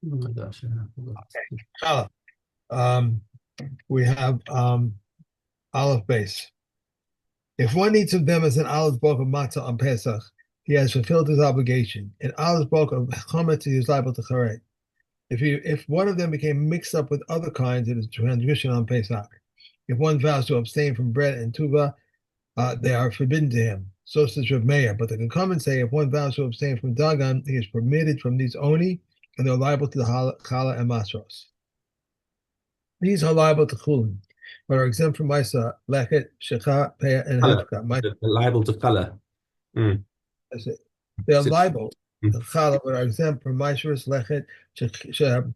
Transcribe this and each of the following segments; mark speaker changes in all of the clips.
Speaker 1: Oh my gosh, I forgot.
Speaker 2: Challah. Um, we have olive base. If one eats of them as an olive bulk of matzah on Pesach, he has fulfilled his obligation. An olive bulk of chametz he is liable to charet. If one of them became mixed up with other kinds, it is transgression on Pesach. If one vows to abstain from bread and tuba, they are forbidden to him. So says Rav Meir. But the Gekumen say if one vows to abstain from dagan, he is permitted from these only, and they're liable to the challah and masros. These are liable to chulin, but are exempt from Maisa, Lechet, Shecha, Peah, and
Speaker 1: Color.
Speaker 2: Hefka.
Speaker 1: Liable to color. Mm.
Speaker 2: They are
Speaker 1: So,
Speaker 2: liable
Speaker 1: mm.
Speaker 2: to challah, but are exempt from Maishras, Lechet, Shecha,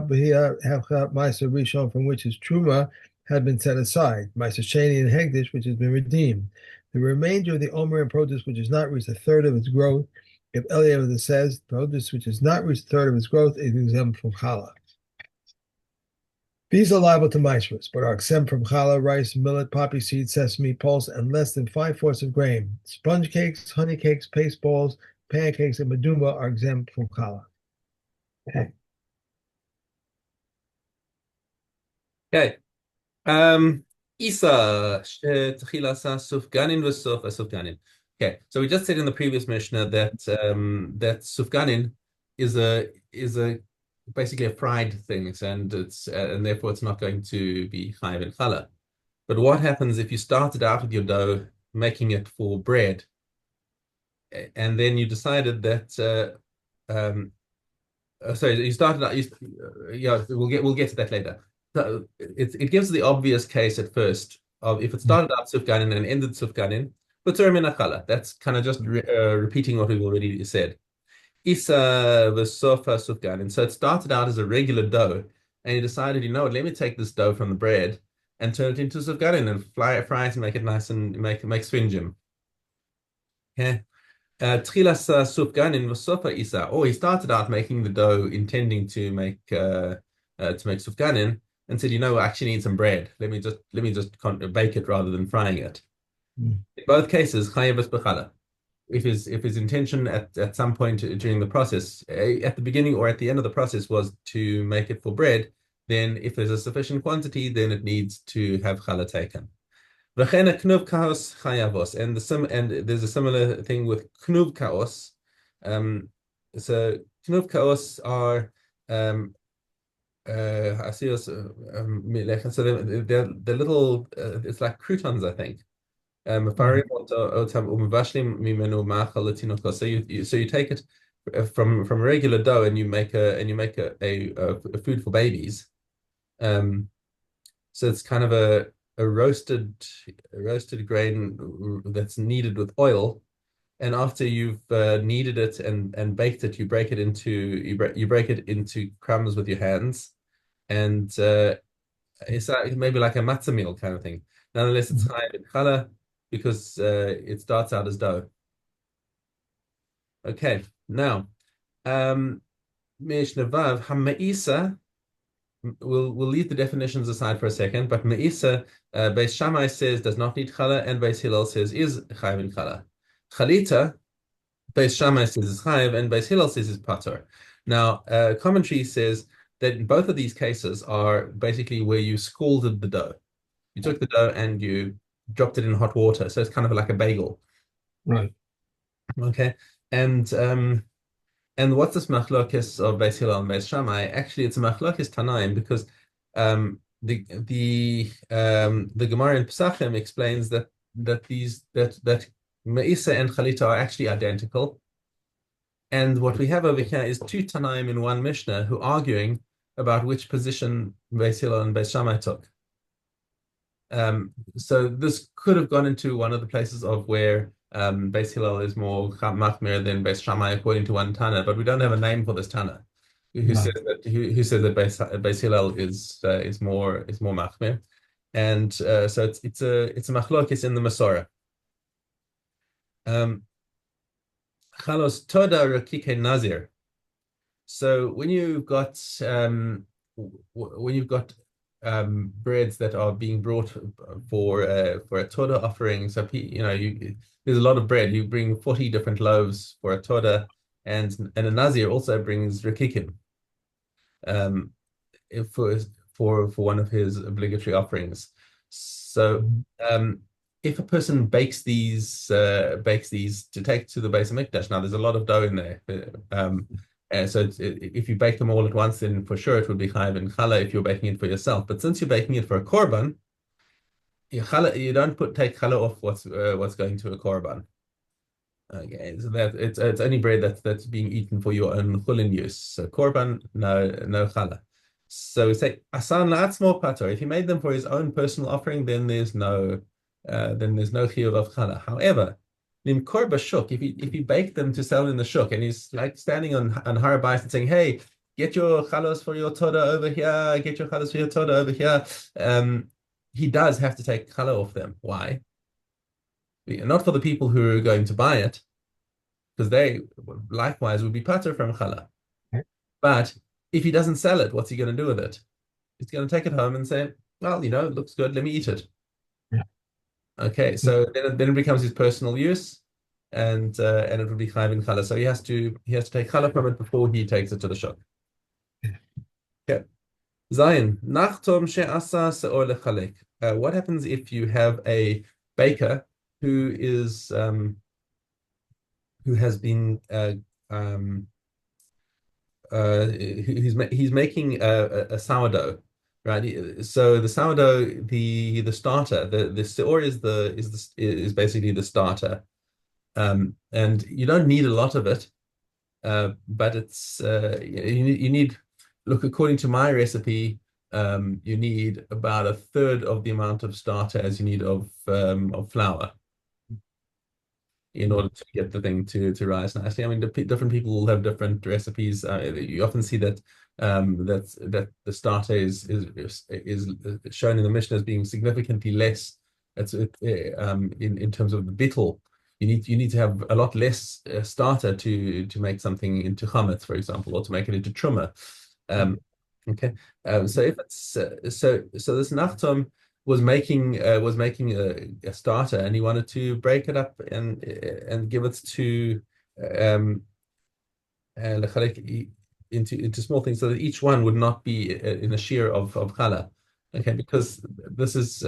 Speaker 2: Behia, Hefka, Maisa, Rishon, from which his truma had been set aside, Maisa Sheni and Hegdish, which has been redeemed. The remainder of the Omer and produce, which has not reached a third of its growth, if Eliyahu says, produce which has not reached a third of its growth is exempt from challah. These are liable to maishras, but are exempt from challah, rice, millet, poppy seed, sesame, pulse, and less than 5/4 of grain. Sponge cakes, honey cakes, paste balls, pancakes, and meduma are exempt from challah. Okay.
Speaker 1: Okay. Isa, Tchilasa, Sufganin v'Sof Sufganin. Okay, so we just said in the previous Mishnah that that Sufganin is a basically a fried thing, and and therefore it's not going to be chayiv in challah. But what happens if you started out with your dough making it for bread, and then you decided that sorry, you started out. Yeah, we'll get to that later. So it gives the obvious case at first of if it started out sufganin and ended sufganin, but terminachala. That's kind of just repeating what we've already said. Isa v'sofa sufganin. So it started out as a regular dough, and he decided, you know what, let me take this dough from the bread and turn it into sufganin and fry it and make it nice and make swinjim. Okay. Tchilas sufganin v'sofa isa. Oh, he started out making the dough intending to make sufganin, and said, you know, I actually need some bread. Let me just bake it rather than frying it. In both cases, chayav b'chala. If his intention at some point during the process, at the beginning or at the end of the process, was to make it for bread, then if there's a sufficient quantity, then it needs to have challah taken. V'chena knuv kaos chayavos, and there's a similar thing with knuv kaos. Um, so knuv kaos are asios milech. So they're little. It's like croutons, I think.
Speaker 2: Mhm.
Speaker 1: Mafarim otam umvashlim mimenu ma'achal letinokos. So you take it from regular dough and you make a food for babies. Um, so it's kind of a roasted grain that's kneaded with oil. And after you've kneaded it and baked it, you break it into crumbs with your hands, and it's maybe like a matzah meal kind of thing. Nonetheless, it's chayav in challah because it starts out as dough. Okay, now Mishnah Vav Hammeisa. We'll leave the definitions aside for a second, but Meisa, Beis Shammai says does not need challah, and Beis Hillel says is chayiv in challah. Chalita, Beis Shammai says is chayiv, and Beis Hillel says is patur. Now, commentary says that in both of these cases are basically where you scalded the dough. You took the dough and you dropped it in hot water, so it's kind of like a bagel.
Speaker 2: Right.
Speaker 1: Okay, and um, and what's this machlokes of Beis Hillel and Beis Shammai? Actually, it's a machlokes Tanaim because the Gemara in Pesachim explains that Meisa and Chalita are actually identical. And what we have over here is two Tanaim in one Mishnah who are arguing about which position Beis Hillel and Beis Shammai took. So this could have gone into one of the places of where Beis Hillel is more machmir than Beis Shammai according to one Tana, but we don't have a name for this Tana who says
Speaker 2: Right.
Speaker 1: that Beis Hillel is more machmir, and so it's a machlokes in the Masorah. Um, Chalos toda rakike nazir. So when you've got breads that are being brought for a Torah offering, so there's a lot of bread. You bring 40 different loaves for a Torah, and a Nazir also brings rikikim um, for one of his obligatory offerings. So
Speaker 2: Mhm.
Speaker 1: if a person bakes these to take to the Beis Hamikdash, now there's a lot of dough in there. And so if you bake them all at once, then for sure it would be chayav in challah if you're baking it for yourself. But since you're baking it for a korban, you don't take challah off what's going to a korban. Okay, so that it's only bread that's being eaten for your own chulin use. So korban, no challah. So we say asan la'atzmo pater. If he made them for his own personal offering, then there's no chiyuv of challah. However, limkor b'shuk, if he baked them to sell in the shuk, and he's like standing on Har Bayis and saying, "Hey, get your chalos for your toda over here. Get your chalos for your toda over here." He does have to take challah off them. Why? Not for the people who are going to buy it, because they likewise would be pater from challah. But if he doesn't sell it, what's he going to do with it? He's going to take it home and say, well, it looks good, let me eat it.
Speaker 2: Yeah.
Speaker 1: Okay, so then it becomes his personal use, and it would be chayav in challah. So he has to take challah from it before he takes it to the shop. Okay. Zayin, nachtom she'asa se'or lechalek. What happens if you have a baker who has been he's making a sourdough, right? So the sourdough, the starter, the seor is basically the starter, and you don't need a lot of it, but it's you need look, according to my recipe, you need about a third of the amount of starter as you need of flour in order to get the thing to rise nicely. I mean, different people will have different recipes. You often see that that the starter is shown in the Mishnah as being significantly less. In terms of the bittul. You need to have a lot less starter to make something into chametz, for example, or to make it into truma. Okay, so if it's so this nachtom was making a starter, and he wanted to break it up and give it to into small things so that each one would not be in a shear of challah. Okay, because this is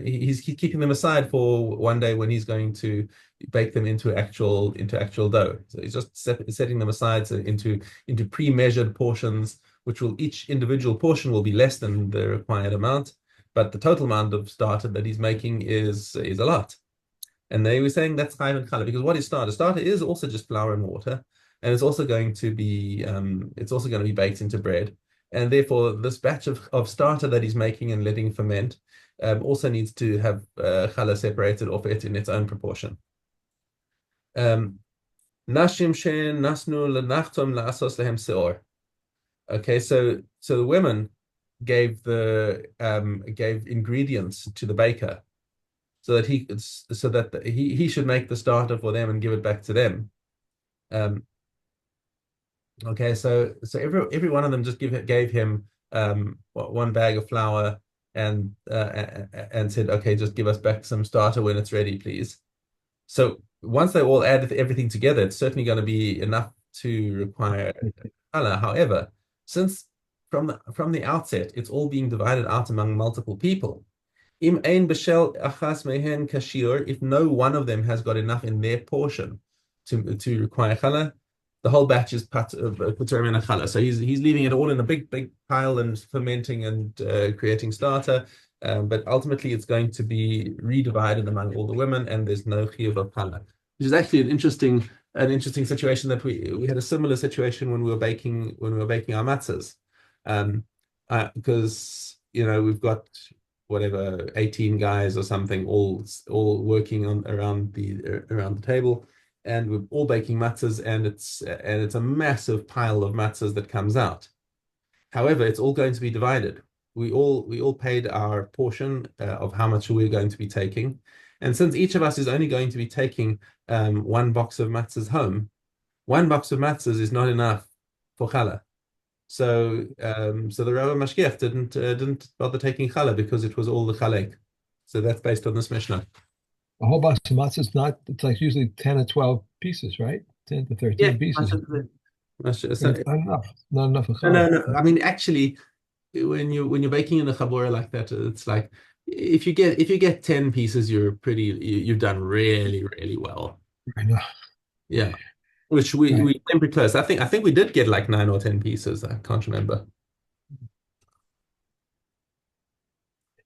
Speaker 1: he's keeping them aside for one day when he's going to bake them into actual dough. So he's just setting them aside into pre-measured portions, which will each individual portion will be less than the required amount, but the total amount of starter that he's making is a lot. And they were saying that's chayav and challah because what is starter? Starter is also just flour and water, and it's also going to be baked into bread. And therefore, this batch of starter that he's making and letting ferment also needs to have challah separated off it in its own proportion. Nashim shen nasnu lenachtom la'asos lehem seor. Okay, so the women gave ingredients to the baker so that he should make the starter for them and give it back to them. Okay, so every one of them just gave him one bag of flour and said, okay, just give us back some starter when it's ready, please. So once they all add everything together, it's certainly going to be enough to require challah. However, since from the outset it's all being divided out among multiple people, im ein b'shel achas mehen kashir, if no one of them has got enough in their portion to require challah, the whole batch is puter min challah. So he's leaving it all in a big pile and fermenting and creating starter. But ultimately, it's going to be redivided among all the women, and there's no chiyuv of challah, which is actually an interesting situation that we had a similar situation when we were baking our matzahs, because we've got whatever 18 guys or something all working around the table, and we're all baking matzahs, and it's a massive pile of matzahs that comes out. However, it's all going to be divided. We all paid our portion of how much we're going to be taking, and since each of us is only going to be taking one box of matzahs home, one box of matzahs is not enough for challah. So the Rabbi Mashgiach didn't bother taking challah because it was all the chalek. So that's based on this Mishnah.
Speaker 2: A whole box of matzah is not, it's like usually 10 or 12 pieces, right? 10 to
Speaker 1: Yeah,
Speaker 2: 13 pieces.
Speaker 1: so,
Speaker 2: It's not enough. Not enough for
Speaker 1: no, no,
Speaker 2: challah.
Speaker 1: no. I mean, actually, when you're baking in a chabura like that, it's like if you get 10 pieces, you've done really, really well.
Speaker 2: I know.
Speaker 1: Yeah. Which we
Speaker 2: Right.
Speaker 1: we came pretty close. I think we did get like 9 or 10 pieces. I can't remember.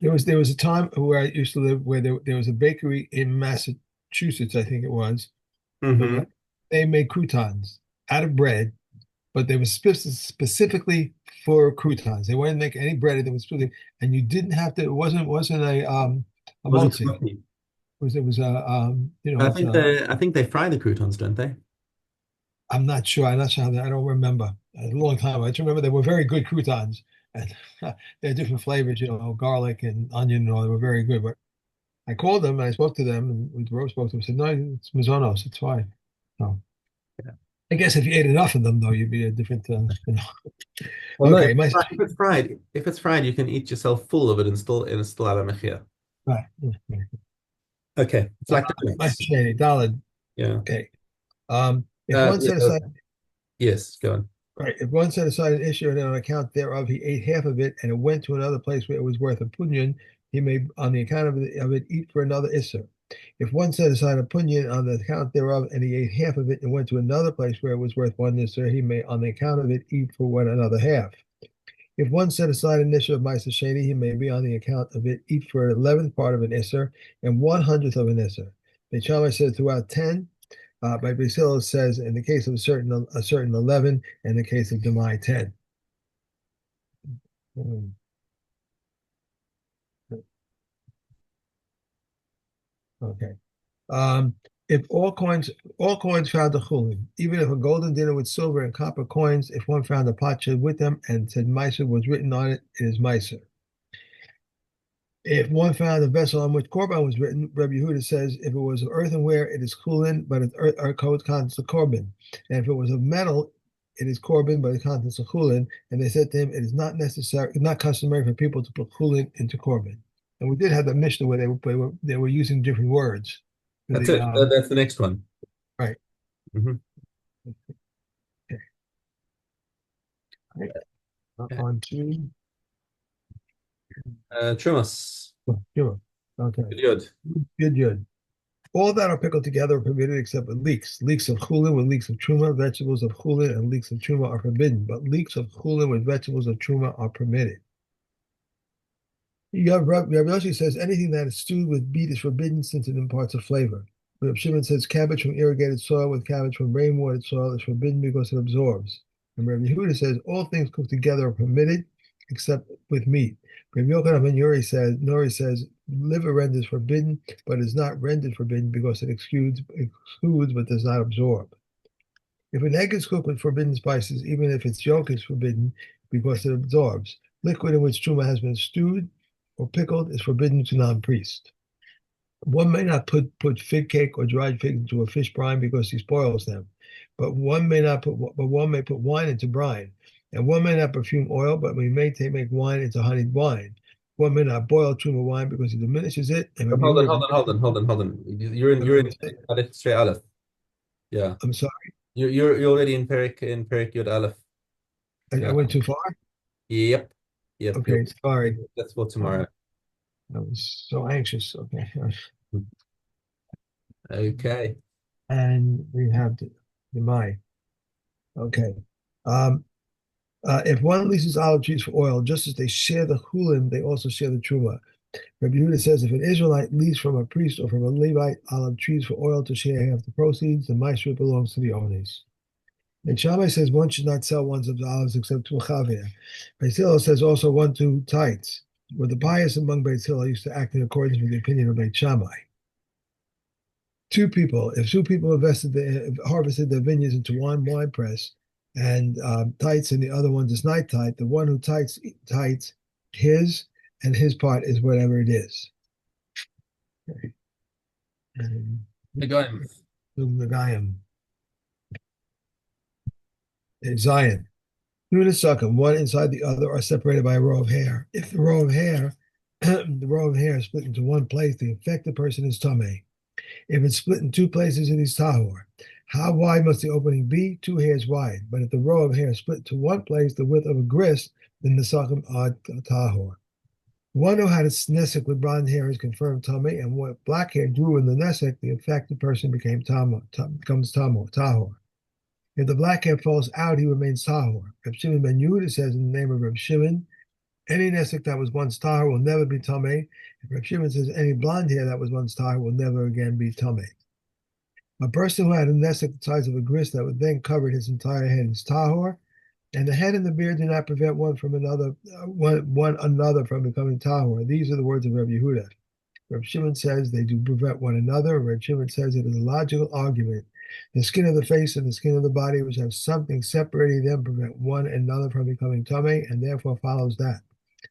Speaker 2: There was a time where I used to live where there was a bakery in Massachusetts, I think it was,
Speaker 1: Hmm.
Speaker 2: where they made croutons out of bread, but they were specifically for croutons. They wouldn't make any bread that was specific, and you didn't have to. It wasn't a
Speaker 1: Wasn't
Speaker 2: multi.
Speaker 1: coffee.
Speaker 2: It was a
Speaker 1: I
Speaker 2: it's
Speaker 1: think
Speaker 2: a.
Speaker 1: they I think they fry the croutons, don't they?
Speaker 2: I'm not sure. I'm not sure how that. I don't remember. A long time. I just remember they were very good croutons, and they had different flavors. Garlic and onion and all. They were very good. But I called them and I spoke to them, and with Rose spoke to them. Said, "No, it's Mizonos. It's fine." So
Speaker 1: Yeah.
Speaker 2: I guess if you ate enough of them, though, you'd be a different.
Speaker 1: Well, no,
Speaker 2: Okay, my
Speaker 1: if it's fried, you can eat yourself full of it and still ala mechia.
Speaker 2: right.
Speaker 1: Okay, it's like
Speaker 2: My
Speaker 1: donuts.
Speaker 2: shady, Dalid.
Speaker 1: Yeah.
Speaker 2: Okay. If one
Speaker 1: Yeah,
Speaker 2: set aside
Speaker 1: yes, go on.
Speaker 2: Right. If one set aside an issue and on account thereof he ate half of it and it went to another place where it was worth a punyan, he may on the account of it eat for another isser. If one set aside a punyan on the account thereof and he ate half of it and went to another place where it was worth one isser, he may on the account of it eat for one another half. If one set aside an issue of Maisa Sheni, he may be on the account of it eat for an 11th part of an isser and 1/100th of an isser. The Shammai said throughout 10, by Basil says in the case of a certain 11, in the case of Demai 10. Hmm. Okay. Um, if all coins found a chulin, even if a golden dinner with silver and copper coins, if one found a potsherd with them and said Meiser was written on it, it is Meiser. If one found a vessel on which Korban was written, Rabbi Yehuda says if it was of earthenware, it is chulin, but our code counts the korban. And if it was of metal, it is korban, but it counts the chulin. And they said to him, it is not customary for people to put chulin into korban. And we did have the Mishnah where they were using different words for
Speaker 1: That's
Speaker 2: the
Speaker 1: it. That's the next one.
Speaker 2: right.
Speaker 1: Hmm.
Speaker 2: Okay. On to
Speaker 1: Trumas.
Speaker 2: sure. Okay.
Speaker 1: Good.
Speaker 2: Good, good. All that are pickled together are permitted except with leeks. Leeks of chulin with leeks of truma, vegetables of chulin and leeks of truma are forbidden, but leeks of chulin with vegetables of truma are permitted. Rabbi Yoshi says anything that is stewed with beet is forbidden since it imparts a flavor. Rabbi Shimon says cabbage from irrigated soil with cabbage from rainwatered soil is forbidden because it absorbs. And Rabbi Yehuda says all things cooked together are permitted except with meat. Rabbi Yochanan ben Nori says liver rend is forbidden, but is not rendered forbidden because it excludes but does not absorb. If an egg is cooked with forbidden spices, even if its yolk is forbidden because it absorbs, liquid in which truma has been stewed or pickled is forbidden to non-priest. One may not put fig cake or dried figs into a fish brine because he spoils them, but one may put wine into brine, and one may not perfume oil, but we may make wine into honeyed wine. One may not boil truma wine because it diminishes it, and maybe
Speaker 1: Hold on, hold on, hold on, hold on, hold on. You're in Aleph straight Aleph. Yeah.
Speaker 2: I'm sorry,
Speaker 1: You're already in Perik Yud Aleph.
Speaker 2: I
Speaker 1: Yeah.
Speaker 2: went too far.
Speaker 1: Yep. Yep.
Speaker 2: Okay, sorry.
Speaker 1: That's for tomorrow.
Speaker 2: I was so anxious. Okay.
Speaker 1: Okay.
Speaker 2: And we have the Mai. Okay. Um, if one leases olive trees for oil, just as they share the chulin, they also share the truma. Rabbi Yehuda says if an Israelite leases from a priest or from a Levite olive trees for oil to share half the proceeds, the maestro belongs to the owners. And Shammai says one should not sell one's of the olives except to a chaver. Beis Hillel says also one to tithes. Where the pious among Beis Hillel used to act in accordance with the opinion of Beit Shammai. If two people harvested their vineyards into one wine press and tithes and the other one does not tithe, the one who tithes his, and his part is whatever it is. Okay. And
Speaker 1: Again.
Speaker 2: Nagayim. Zion. Two and a succum, one inside the other, are separated by a row of hair. If the row of hair, the row of hair is split into one place, the affected person is tameh. If it's split in two places, it is tahor. How wide must the opening be? 2 hairs wide. But if the row of hairs split to one place the width of a grist, then the Nesachim are tahor. One who had a nesek with blonde hair is confirmed tummy, and what black hair grew in the nesek, the affected person becomes tahor. If the black hair falls out, he remains tahor. Reb Shimon ben Yehuda says in the name of Reb Shimon, any nesek that was once tahor will never be tameh. Reb Shimon says any blonde hair that was once tahor will never again be tameh. A person who had a nesek the size of a grist that would then cover his entire head is tahor, and the head and the beard do not prevent one another from becoming tahor. These are the words of Reb Yehuda. Reb Shimon says they do prevent one another. Reb Shimon says it is a logical argument. The skin of the face and the skin of the body, which have something separating them, prevent one another from becoming tameh, and therefore follows that.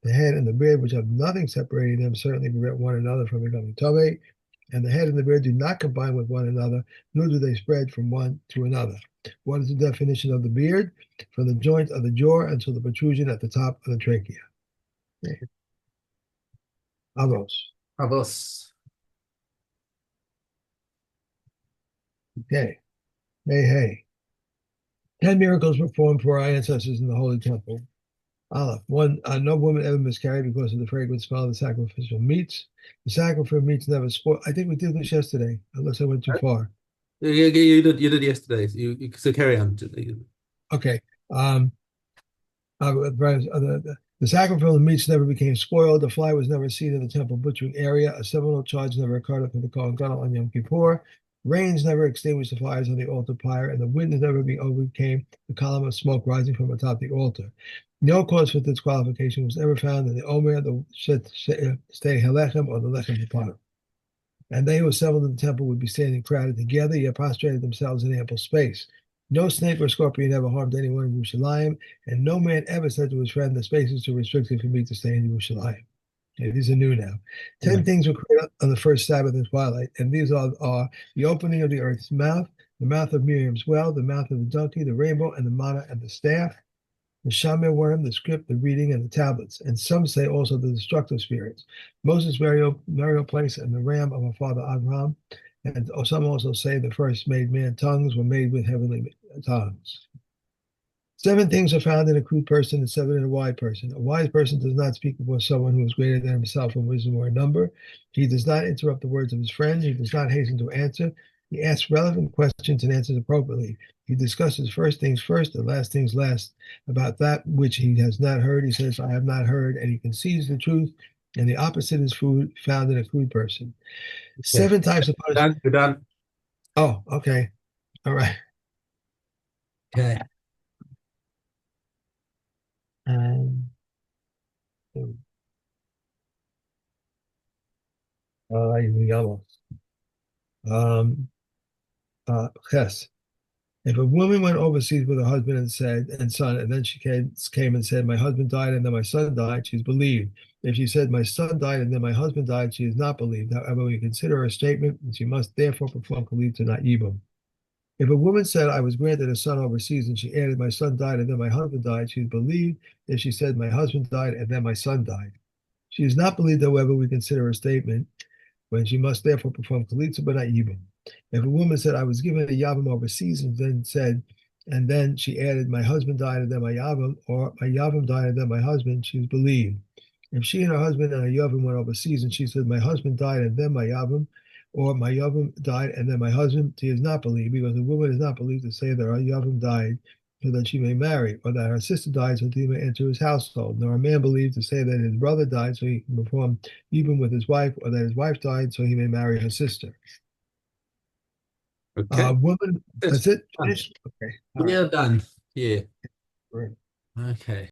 Speaker 2: The head and the beard, which have nothing separating them, certainly prevent one another from becoming tameh, and the head and the beard do not combine with one another, nor do they spread from one to another. What is the definition of the beard? From the joint of the jaw until the protrusion at the top of the trachea. Avos.
Speaker 1: Avos.
Speaker 2: Okay. Hey. 10 miracles performed for our ancestors in the Holy Temple. Aleph. One, no woman ever miscarried because of the fragrant smell of the sacrificial meats. The sacrificial meats never spoil. I think we did this yesterday, unless I went too far.
Speaker 1: Yeah, you did yesterday. So carry on.
Speaker 2: Okay. The sacrificial meats never became spoiled. The fly was never seen in the temple butchering area. A seminal charge never occurred up in the Kohen Gadol on Yom Kippur. Rains never extinguished the fires on the altar pyre, and the wind never overcame the column of smoke rising from atop the altar. No cause for disqualification was ever found in the Omer, the Stei Halechem, or the Lechem Department. And they who assembled in the temple would be standing crowded together, yet prostrated themselves in ample space. No snake or scorpion ever harmed anyone in Yerushalayim, and no man ever said to his friend, the space is too restricted for me to stay in Yerushalayim. Okay, these are new now. 10 things were created on the first Sabbath and twilight, and these are the opening of the earth's mouth, the mouth of Miriam's well, the mouth of the donkey, the rainbow, and the manna and the staff, the shamir worm, the script, the reading, and the tablets. And some say also the destructive spirits, Moses' burial place, and the ram of our father Abraham. And some also say the first made man tongues were made with heavenly tongues. 7 things are found in a crude person and 7 in a wise person. A wise person does not speak before someone who is greater than himself in wisdom or in number. He does not interrupt the words of his friend. He does not hasten to answer. He asks relevant questions and answers appropriately. He discusses first things first and last things last. About that which he has not heard, he says, I have not heard, and he conceals the truth. And the opposite is found in a crude person. 7 types of punishment.
Speaker 1: You're done.
Speaker 2: Oh, okay. All right.
Speaker 1: Okay.
Speaker 2: Um, Ches. If a woman went overseas with her husband and son, and then she came and said, my husband died and then my son died, she's believed. If she said, my son died and then my husband died, she is not believed. However, we consider her statement, and she must therefore perform Khalid to not Yibum. If a woman said, I was granted a son overseas, and she added, my son died and then my husband died, she is believed. If she said, my husband died and then my son died. She is not believed, however, we consider her statement, when she must therefore perform Kalitza but not Yibum. If a woman said, I was given a Yavam overseas, and then she added, my husband died and then my Yavam, or my Yavam died and then my husband, she is believed. If she and her husband and her Yavam went overseas and she said, my husband died and then my Yavam, or my Yavam died and then my husband, she is not believed, because the woman is not believed to say that her Yavam died so that she may marry, or that her sister died so that he may enter his household, nor a man believed to say that his brother died so he can perform even with his wife, or that his wife died so he may marry her sister.
Speaker 1: Okay.
Speaker 2: Woman, that's it?
Speaker 1: Done.
Speaker 2: Okay.
Speaker 1: Yeah, done. Yeah.
Speaker 2: Right.
Speaker 1: Okay.